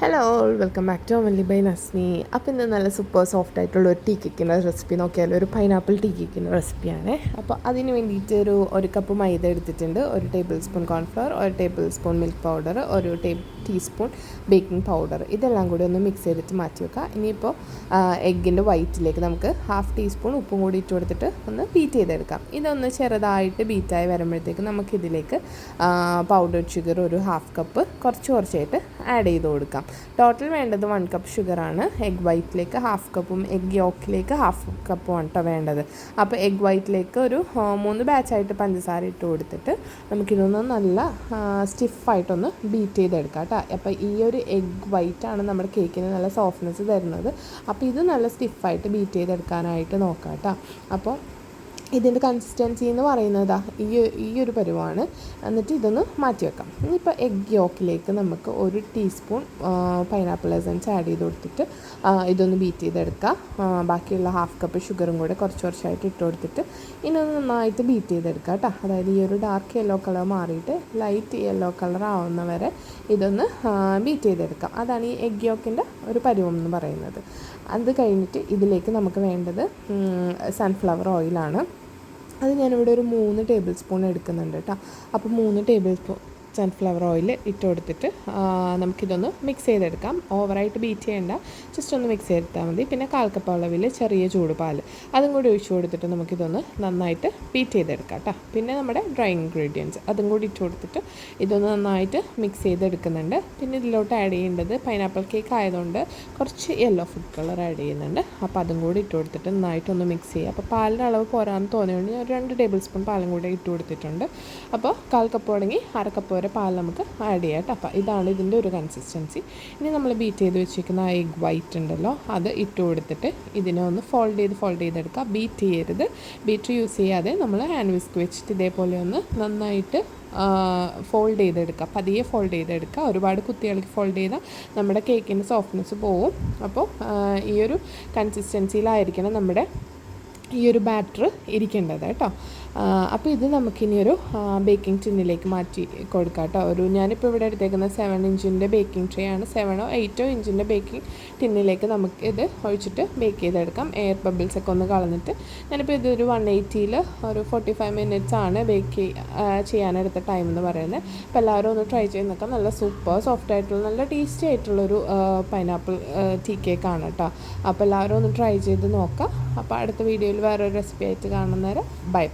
Hello welcome back to Amali by Nasni. അപ്പോൾ ഇന്ന് നല്ല സൂപ്പർ സോഫ്റ്റ് ആയിട്ടുള്ള ഒരു ടീ കേക്കിൻ്റെ റെസിപ്പി നോക്കിയാൽ ഒരു പൈനാപ്പിൾ ടീ കേക്കിൻ്റെ റെസിപ്പിയാണ്. അപ്പോൾ അതിന് വേണ്ടിയിട്ട് ഒരു കപ്പ് മൈദ എടുത്തിട്ടുണ്ട്, 1 table spoon cornflour, 1 table spoon milk powder, 1 teaspoon baking powder, ഇതെല്ലാം കൂടി ഒന്ന് മിക്സ് ചെയ്തിട്ട് മാറ്റി വെക്കുക. ഇനിയിപ്പോൾ എഗ്ഗിൻ്റെ വൈറ്റിലേക്ക് നമുക്ക് 1/2 ടീസ്പൂൺ ഉപ്പും കൂടി ഇട്ട് കൊടുത്തിട്ട് ഒന്ന് ബീറ്റ് ചെയ്തെടുക്കാം. ഇതൊന്ന് ചെറുതായിട്ട് ബീറ്റായി വരുമ്പോഴത്തേക്ക് നമുക്കിതിലേക്ക് പൗഡർ ഷുഗർ ഒരു 1/2 കപ്പ് കുറച്ചായിട്ട് ആഡ് ചെയ്ത് കൊടുക്കാം. ടോട്ടൽ വേണ്ടത് 1 കപ്പ് ഷുഗറാണ്. എഗ് വൈറ്റിലേക്ക് 1/2 കപ്പും എഗ് യോക്കിലേക്ക് 1/2 കപ്പും ആണ് വേണ്ടത്. അപ്പോൾ എഗ് വൈറ്റിലേക്ക് ഒരു 3 ബാച്ചായിട്ട് പഞ്ചസാര ഇട്ട് കൊടുത്തിട്ട് നമുക്കിതൊന്ന് നല്ല സ്റ്റിഫായിട്ടൊന്ന് ബീറ്റ് ചെയ്തെടുക്കാം കേട്ടോ. അപ്പോൾ ഈ ഒരു എഗ് വൈറ്റാണ് നമ്മുടെ കേക്കിന് നല്ല സോഫ്റ്റ്നെസ് തരുന്നത്. അപ്പോൾ ഇത് നല്ല സ്റ്റിഫായിട്ട് ബീറ്റ് ചെയ്തെടുക്കാനായിട്ട് നോക്കാം കേട്ടോ. അപ്പോൾ ഇതിൻ്റെ കൺസിസ്റ്റൻസി എന്ന് പറയുന്നത് ഈ ഒരു പരുവാണ്. എന്നിട്ട് ഇതൊന്ന് മാറ്റി വെക്കാം. ഇനിയിപ്പോൾ എഗ് യോക്കിലേക്ക് നമുക്ക് 1 ടീസ്പൂൺ പൈനാപ്പിൾ എസൻസ് ആഡ് ചെയ്ത് കൊടുത്തിട്ട് ഇതൊന്ന് ബീറ്റ് ചെയ്തെടുക്കാം. ബാക്കിയുള്ള 1/2 കപ്പ് ഷുഗറും കൂടെ കുറച്ചായിട്ട് ഇട്ട് കൊടുത്തിട്ട് ഇതൊന്ന് നന്നായിട്ട് ബീറ്റ് ചെയ്തെടുക്കാം കേട്ടോ. അതായത് ഈ ഒരു ഡാർക്ക് യെല്ലോ കളർ മാറിയിട്ട് ലൈറ്റ് യെല്ലോ കളർ ആവുന്നവരെ ഇതൊന്ന് ബീറ്റ് ചെയ്തെടുക്കാം. അതാണ് ഈ എഗ് യോക്കിൻ്റെ ഒരു പരുവം എന്ന് പറയുന്നത്. അത് കഴിഞ്ഞിട്ട് ഇതിലേക്ക് നമുക്ക് വേണ്ടത് സൺഫ്ലവർ ഓയിലാണ്. അത് ഞാനിവിടെ ഒരു 3 ടേബിൾ സ്പൂൺ എടുക്കുന്നുണ്ട് കേട്ടോ. അപ്പോൾ 3 ടേബിൾ സ്പൂൺ സൺഫ്ലവർ ഓയിൽ ഇട്ട് കൊടുത്തിട്ട് നമുക്കിതൊന്ന് മിക്സ് ചെയ്തെടുക്കാം. ഓവറായിട്ട് ബീറ്റ് ചെയ്യേണ്ട, ജസ്റ്റ് ഒന്ന് മിക്സ് ചെയ്തെടുത്താൽ മതി. പിന്നെ 1/4 കപ്പ് അളവിൽ ചെറിയ ചൂട് പാൽ അതും കൂടി ഒഴിച്ചു കൊടുത്തിട്ട് നമുക്കിതൊന്ന് നന്നായിട്ട് ബീറ്റ് ചെയ്തെടുക്കാം കേട്ടോ. പിന്നെ നമ്മുടെ ഡ്രൈ ഇൻഗ്രീഡിയൻസ് അതും കൂടി ഇട്ട് കൊടുത്തിട്ട് ഇതൊന്ന് നന്നായിട്ട് മിക്സ് ചെയ്തെടുക്കുന്നുണ്ട്. പിന്നെ ഇതിലോട്ട് ആഡ് ചെയ്യേണ്ടത് പൈനാപ്പിൾ കേക്ക് ആയതുകൊണ്ട് കുറച്ച് യെല്ലോ ഫുഡ് കളർ ആഡ് ചെയ്യുന്നുണ്ട്. അപ്പോൾ അതും കൂടി ഇട്ട് കൊടുത്തിട്ട് നന്നായിട്ടൊന്ന് മിക്സ് ചെയ്യുക. അപ്പോൾ പാലിൻ്റെ അളവ് പോരാന്ന് തോന്നിയുകൊണ്ട് ഞാൻ 2 ടേബിൾ സ്പൂൺ പാലും കൂടെ ഇട്ട് കൊടുത്തിട്ടുണ്ട്. അപ്പോൾ 1/4 കപ്പ് തുടങ്ങി 1/2 കപ്പ് പാൽ നമുക്ക് ആഡ് ചെയ്യാം കേട്ടോ. അപ്പോൾ ഇതാണ് ഇതിൻ്റെ ഒരു കൺസിസ്റ്റൻസി. ഇനി നമ്മൾ ബീറ്റ് ചെയ്ത് വെച്ചിരിക്കുന്ന ആ എഗ് വൈറ്റ് ഉണ്ടല്ലോ, അത് ഇട്ട് കൊടുത്തിട്ട് ഇതിനെ ഒന്ന് ഫോൾഡ് ചെയ്തെടുക്കുക. ബീറ്റ് ചെയ്യരുത്. ബീറ്റർ യൂസ് ചെയ്യാതെ നമ്മൾ ഹാൻഡ് വിസ്ക് വെച്ചിട്ട് ഇതേപോലെ ഒന്ന് നന്നായിട്ട് ഫോൾഡ് ചെയ്തെടുക്കുക. പതിയെ ഫോൾഡ് ചെയ്തെടുക്കുക. ഒരുപാട് കുത്തിയിളക്കി ഫോൾഡ് ചെയ്താൽ നമ്മുടെ കേക്കിൻ്റെ സോഫ്റ്റ്നെസ് പോവും. അപ്പോൾ ഈ ഒരു കൺസിസ്റ്റൻസിയിലായിരിക്കണം നമ്മുടെ ഈ ഒരു ബാറ്റർ ഇരിക്കേണ്ടത് കേട്ടോ. അപ്പോൾ ഇത് നമുക്കിനിയൊരു ബേക്കിംഗ് ടിന്നിലേക്ക് മാറ്റി കൊടുക്കാം കേട്ടോ. ഞാനിപ്പോൾ ഇവിടെ എടുത്തേക്കുന്ന 7 ഇഞ്ചിൻ്റെ ബേക്കിംഗ് ട്രേ ആണ്. 7ഓ 8ഓ ഇഞ്ചിൻ്റെ ബേക്കിംഗ് ടിന്നിലേക്ക് നമുക്ക് ഇത് ഒഴിച്ചിട്ട് ബേക്ക് ചെയ്തെടുക്കാം. എയർ ബബിൾസ് ഒക്കെ ഒന്ന് കളഞ്ഞിട്ട്. ഞാനിപ്പോൾ ഇതൊരു 180-ൽ ഒരു 45 മിനിറ്റ്സ് ആണ് ബേക്ക് ചെയ്യാനെടുത്ത ടൈം എന്ന് പറയുന്നത്. അപ്പോൾ എല്ലാവരും ഒന്ന് ട്രൈ ചെയ്ത് നോക്കാം. നല്ല സൂപ്പർ സോഫ്റ്റ് ആയിട്ടുള്ള നല്ല ടേസ്റ്റി ആയിട്ടുള്ളൊരു പൈനാപ്പിൾ ടീ കേക്കാണ് കേട്ടോ. അപ്പോൾ എല്ലാവരും ഒന്ന് ട്രൈ ചെയ്ത് നോക്കാം. അപ്പോൾ അടുത്ത വീഡിയോയിൽ വേറൊരു റെസിപ്പി ആയിട്ട് കാണുന്നേരം ബൈ.